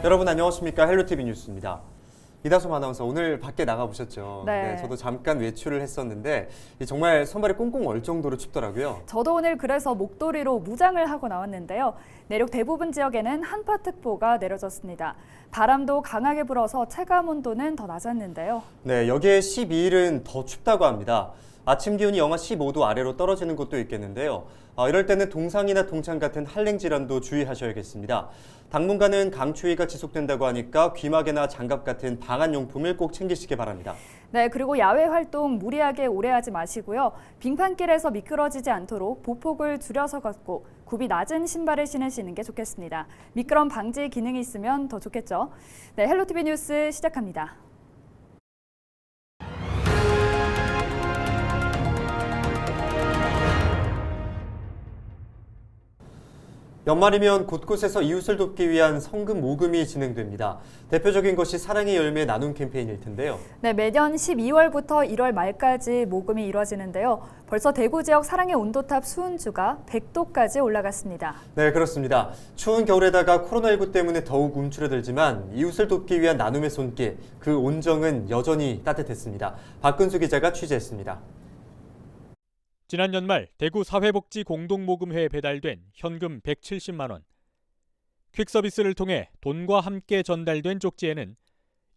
여러분 안녕하십니까? 헬로티비 뉴스입니다. 이다솜 아나운서 오늘 밖에 나가보셨죠? 네. 저도 잠깐 외출을 했었는데 정말 손발이 꽁꽁 얼 정도로 춥더라고요. 저도 오늘 그래서 목도리로 무장을 하고 나왔는데요. 내륙 대부분 지역에는 한파특보가 내려졌습니다. 바람도 강하게 불어서 체감 온도는 더 낮았는데요. 네, 여기에 12일은 더 춥다고 합니다. 아침 기온이 영하 15도 아래로 떨어지는 곳도 있겠는데요. 이럴 때는 동상이나 동창 같은 한랭 질환도 주의하셔야겠습니다. 당분간은 강추위가 지속된다고 하니까 귀마개나 장갑 같은 방한용품을 꼭 챙기시기 바랍니다. 네, 그리고 야외 활동 무리하게 오래 하지 마시고요. 빙판길에서 미끄러지지 않도록 보폭을 줄여서 걷고 굽이 낮은 신발을 신으시는 게 좋겠습니다. 미끄럼 방지 기능이 있으면 더 좋겠죠. 네, 헬로티비 뉴스 시작합니다. 연말이면 곳곳에서 이웃을 돕기 위한 성금 모금이 진행됩니다. 대표적인 것이 사랑의 열매 나눔 캠페인일 텐데요. 네, 매년 12월부터 1월 말까지 모금이 이루어지는데요. 벌써 대구 지역 사랑의 온도탑 수은주가 100도까지 올라갔습니다. 네, 그렇습니다. 추운 겨울에다가 코로나19 때문에 더욱 움츠러들지만 이웃을 돕기 위한 나눔의 손길, 그 온정은 여전히 따뜻했습니다. 박근수 기자가 취재했습니다. 지난 연말 대구 사회복지 공동모금회에 배달된 현금 170만 원. 퀵서비스를 통해 돈과 함께 전달된 쪽지에는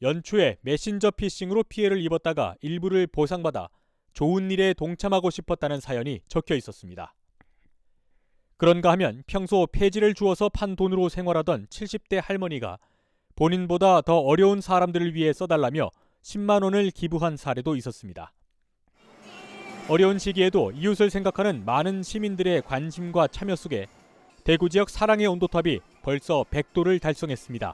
연초에 메신저 피싱으로 피해를 입었다가 일부를 보상받아 좋은 일에 동참하고 싶었다는 사연이 적혀 있었습니다. 그런가 하면 평소 폐지를 주어서 판 돈으로 생활하던 70대 할머니가 본인보다 더 어려운 사람들을 위해 써달라며 10만 원을 기부한 사례도 있었습니다. 어려운 시기에도 이웃을 생각하는 많은 시민들의 관심과 참여 속에 대구 지역 사랑의 온도탑이 벌써 100도를 달성했습니다.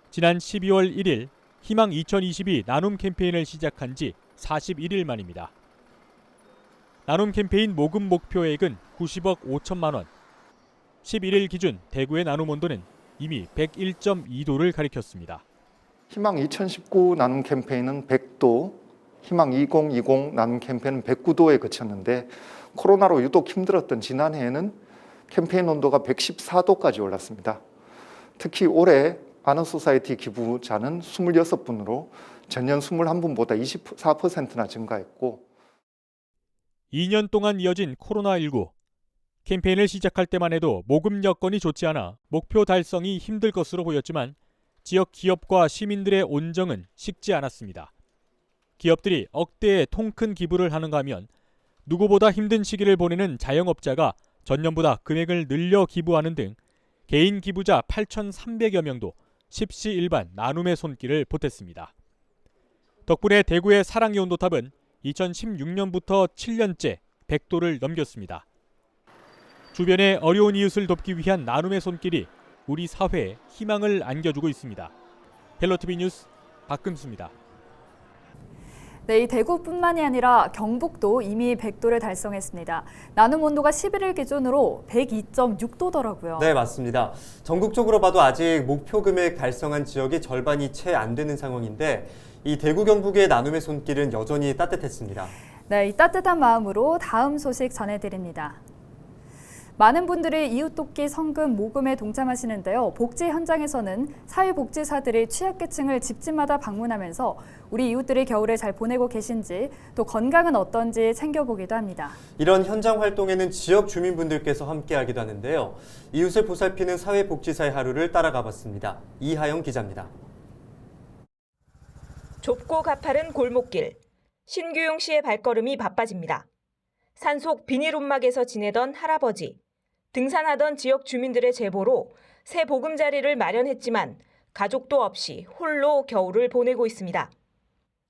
지난 12월 1일 희망 2022 나눔 캠페인을 시작한 지 41일 만입니다. 나눔 캠페인 모금 목표액은 90억 5천만 원. 11일 기준 대구의 나눔 온도는 이미 101.2도를 가리켰습니다. 희망 2019 나눔 캠페인은 100도, 희망 2020 나눔 캠페인은 109도에 그쳤는데 코로나로 유독 힘들었던 지난해에는 캠페인 온도가 114도까지 올랐습니다. 특히 올해 아너소사이티 기부자는 26분으로 전년 21분보다 24%나 증가했고 2년 동안 이어진 코로나19. 캠페인을 시작할 때만 해도 모금 여건이 좋지 않아 목표 달성이 힘들 것으로 보였지만 지역 기업과 시민들의 온정은 식지 않았습니다. 기업들이 억대의 통큰 기부를 하는가 하면 누구보다 힘든 시기를 보내는 자영업자가 전년보다 금액을 늘려 기부하는 등 개인 기부자 8,300여 명도 십시일반 나눔의 손길을 보탰습니다. 덕분에 대구의 사랑의 온도탑은 2016년부터 7년째 100도를 넘겼습니다. 주변의 어려운 이웃을 돕기 위한 나눔의 손길이 우리 사회에 희망을 안겨주고 있습니다. 헬로티비 뉴스 박근수입니다. 네, 이 대구뿐만이 아니라 경북도 이미 100도를 달성했습니다. 나눔 온도가 11일 기준으로 102.6도더라고요. 네, 맞습니다. 전국적으로 봐도 아직 목표 금액 달성한 지역이 절반이 채 안 되는 상황인데 이 대구 경북의 나눔의 손길은 여전히 따뜻했습니다. 네, 이 따뜻한 마음으로 다음 소식 전해드립니다. 많은 분들이 이웃 돕기 성금 모금에 동참하시는데요. 복지 현장에서는 사회복지사들이 취약계층을 집집마다 방문하면서 우리 이웃들이 겨울을 잘 보내고 계신지 또 건강은 어떤지 챙겨보기도 합니다. 이런 현장 활동에는 지역 주민분들께서 함께하기도 하는데요. 이웃을 보살피는 사회복지사의 하루를 따라가 봤습니다. 이하영 기자입니다. 좁고 가파른 골목길. 신규용 씨의 발걸음이 바빠집니다. 산속 비닐온막에서 지내던 할아버지. 등산하던 지역 주민들의 제보로 새 보금자리를 마련했지만 가족도 없이 홀로 겨울을 보내고 있습니다.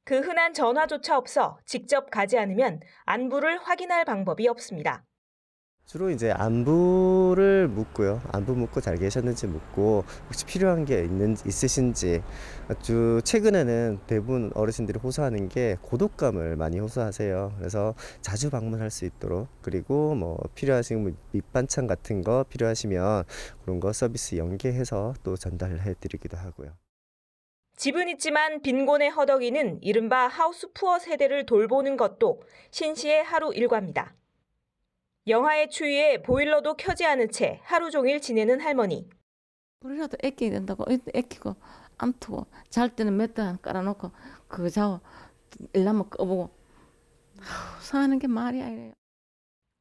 그 흔한 전화조차 없어 직접 가지 않으면 안부를 확인할 방법이 없습니다. 주로 이제 안부를 묻고요. 안부 묻고 잘 계셨는지 묻고 혹시 필요한 게 있으신지. 아주 최근에는 대부분 어르신들이 호소하는 게 고독감을 많이 호소하세요. 그래서 자주 방문할 수 있도록 그리고 뭐 필요하신 밑반찬 같은 거 필요하시면 그런 거 서비스 연계해서 또 전달해 드리기도 하고요. 집은 있지만 빈곤에 허덕이는 이른바 하우스푸어 세대를 돌보는 것도 신 씨의 하루 일과입니다. 영하의 추위에 보일러도 켜지 않은 채 하루 종일 지내는 할머니. 불이라도 아껴야 된다고 아끼고 안 트고 잘 때는 매트 깔아놓고 그거 자고 일나면 꺼보고 사는 게 말이 아니에요.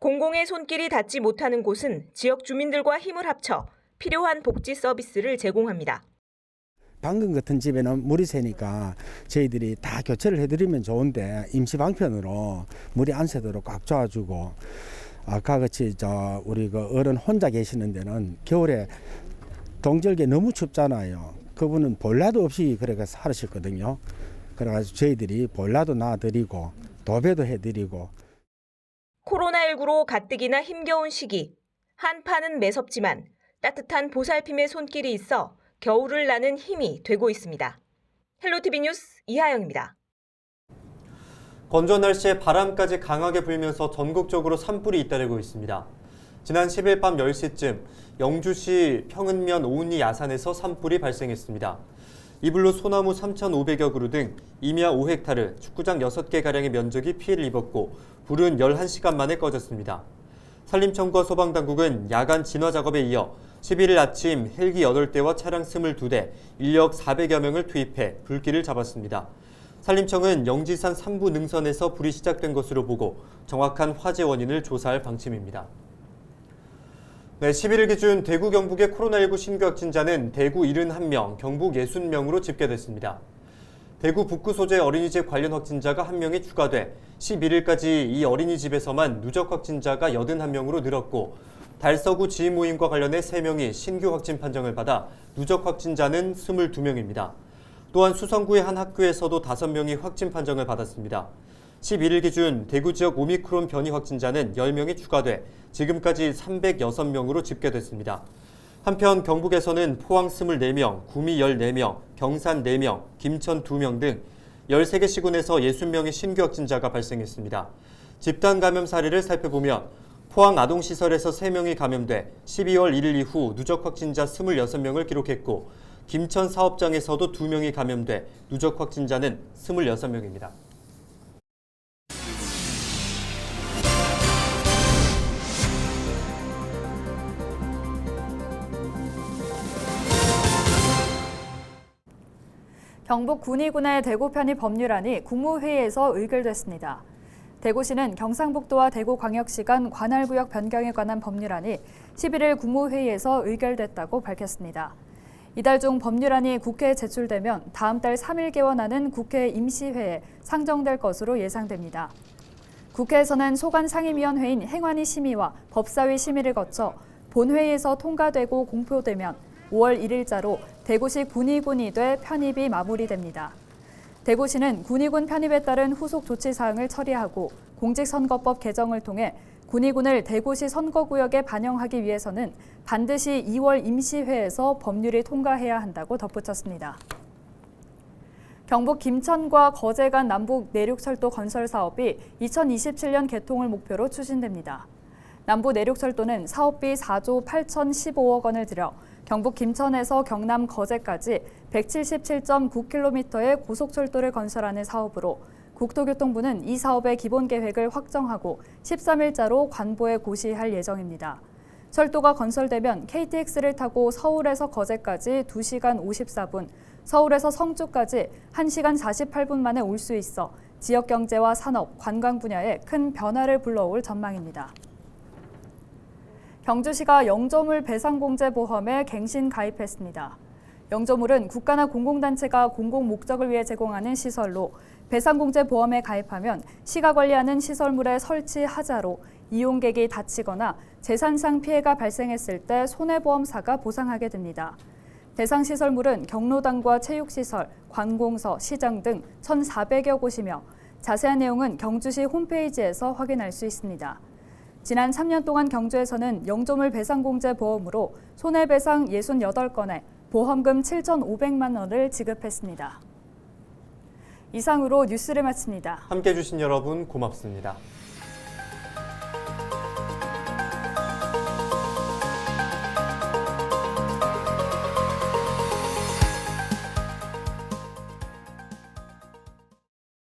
공공의 손길이 닿지 못하는 곳은 지역 주민들과 힘을 합쳐 필요한 복지 서비스를 제공합니다. 방금 같은 집에는 물이 새니까 저희들이 다 교체를 해드리면 좋은데 임시 방편으로 물이 안 새도록 꽉 잡아주고, 아까 같이 우리 그 어른 혼자 계시는 데는 겨울에 동절기에 너무 춥잖아요. 그분은 보일러도 없이 그래가 살으셨거든요. 그래가지고 저희들이 보일러도 놔드리고 도배도 해드리고. 코로나19로 가뜩이나 힘겨운 시기. 한파는 매섭지만 따뜻한 보살핌의 손길이 있어 겨울을 나는 힘이 되고 있습니다. 헬로티비 뉴스 이하영입니다. 건조한 날씨에 바람까지 강하게 불면서 전국적으로 산불이 잇따르고 있습니다. 지난 10일 밤 10시쯤 영주시 평은면 오은리 야산에서 산불이 발생했습니다. 이 불로 소나무 3,500여 그루 등 임야 5헥타르, 축구장 6개가량의 면적이 피해를 입었고 불은 11시간 만에 꺼졌습니다. 산림청과 소방당국은 야간 진화 작업에 이어 11일 아침 헬기 8대와 차량 22대, 인력 400여 명을 투입해 불길을 잡았습니다. 산림청은 영지산 삼부 능선에서 불이 시작된 것으로 보고 정확한 화재 원인을 조사할 방침입니다. 네, 11일 기준 대구 경북의 코로나19 신규 확진자는 대구 71명, 경북 60명으로 집계됐습니다. 대구 북구 소재 어린이집 관련 확진자가 1명이 추가돼 11일까지 이 어린이집에서만 누적 확진자가 81명으로 늘었고 달서구 지인 모임과 관련해 3명이 신규 확진 판정을 받아 누적 확진자는 22명입니다. 또한 수성구의 한 학교에서도 5명이 확진 판정을 받았습니다. 11일 기준 대구 지역 오미크론 변이 확진자는 10명이 추가돼 지금까지 306명으로 집계됐습니다. 한편 경북에서는 포항 24명, 구미 14명, 경산 4명, 김천 2명 등 13개 시군에서 60명의 신규 확진자가 발생했습니다. 집단 감염 사례를 살펴보면 포항 아동시설에서 3명이 감염돼 12월 1일 이후 누적 확진자 26명을 기록했고 김천 사업장에서도 2명이 감염돼 누적 확진자는 26명입니다. 경북 군위군의 대구 편입 법률안이 국무회의에서 의결됐습니다. 대구시는 경상북도와 대구광역시 간 관할구역 변경에 관한 법률안이 11일 국무회의에서 의결됐다고 밝혔습니다. 이달 중 법률안이 국회에 제출되면 다음 달 3일 개원하는 국회 임시회에 상정될 것으로 예상됩니다. 국회에서는 소관상임위원회인 행안위 심의와 법사위 심의를 거쳐 본회의에서 통과되고 공표되면 5월 1일자로 대구시 군위군이 돼 편입이 마무리됩니다. 대구시는 군위군 편입에 따른 후속 조치 사항을 처리하고 공직선거법 개정을 통해 군위군을 대구시 선거구역에 반영하기 위해서는 반드시 2월 임시회에서 법률이 통과해야 한다고 덧붙였습니다. 경북 김천과 거제 간 남북 내륙철도 건설 사업이 2027년 개통을 목표로 추진됩니다. 남부 내륙철도는 사업비 4조 8,015억 원을 들여 경북 김천에서 경남 거제까지 177.9km의 고속철도를 건설하는 사업으로 국토교통부는 이 사업의 기본 계획을 확정하고 13일자로 관보에 고시할 예정입니다. 철도가 건설되면 KTX를 타고 서울에서 거제까지 2시간 54분, 서울에서 성주까지 1시간 48분 만에 올 수 있어 지역 경제와 산업, 관광 분야에 큰 변화를 불러올 전망입니다. 경주시가 영조물 배상공제보험에 갱신 가입했습니다. 영조물은 국가나 공공단체가 공공 목적을 위해 제공하는 시설로 배상공제보험에 가입하면 시가 관리하는 시설물의 설치 하자로 이용객이 다치거나 재산상 피해가 발생했을 때 손해보험사가 보상하게 됩니다. 대상 시설물은 경로당과 체육시설, 관공서, 시장 등 1,400여 곳이며 자세한 내용은 경주시 홈페이지에서 확인할 수 있습니다. 지난 3년 동안 경주에서는 영조물 배상공제 보험으로 손해배상 68건에 보험금 7,500만 원을 지급했습니다. 이상으로 뉴스를 마칩니다. 함께해 주신 여러분 고맙습니다.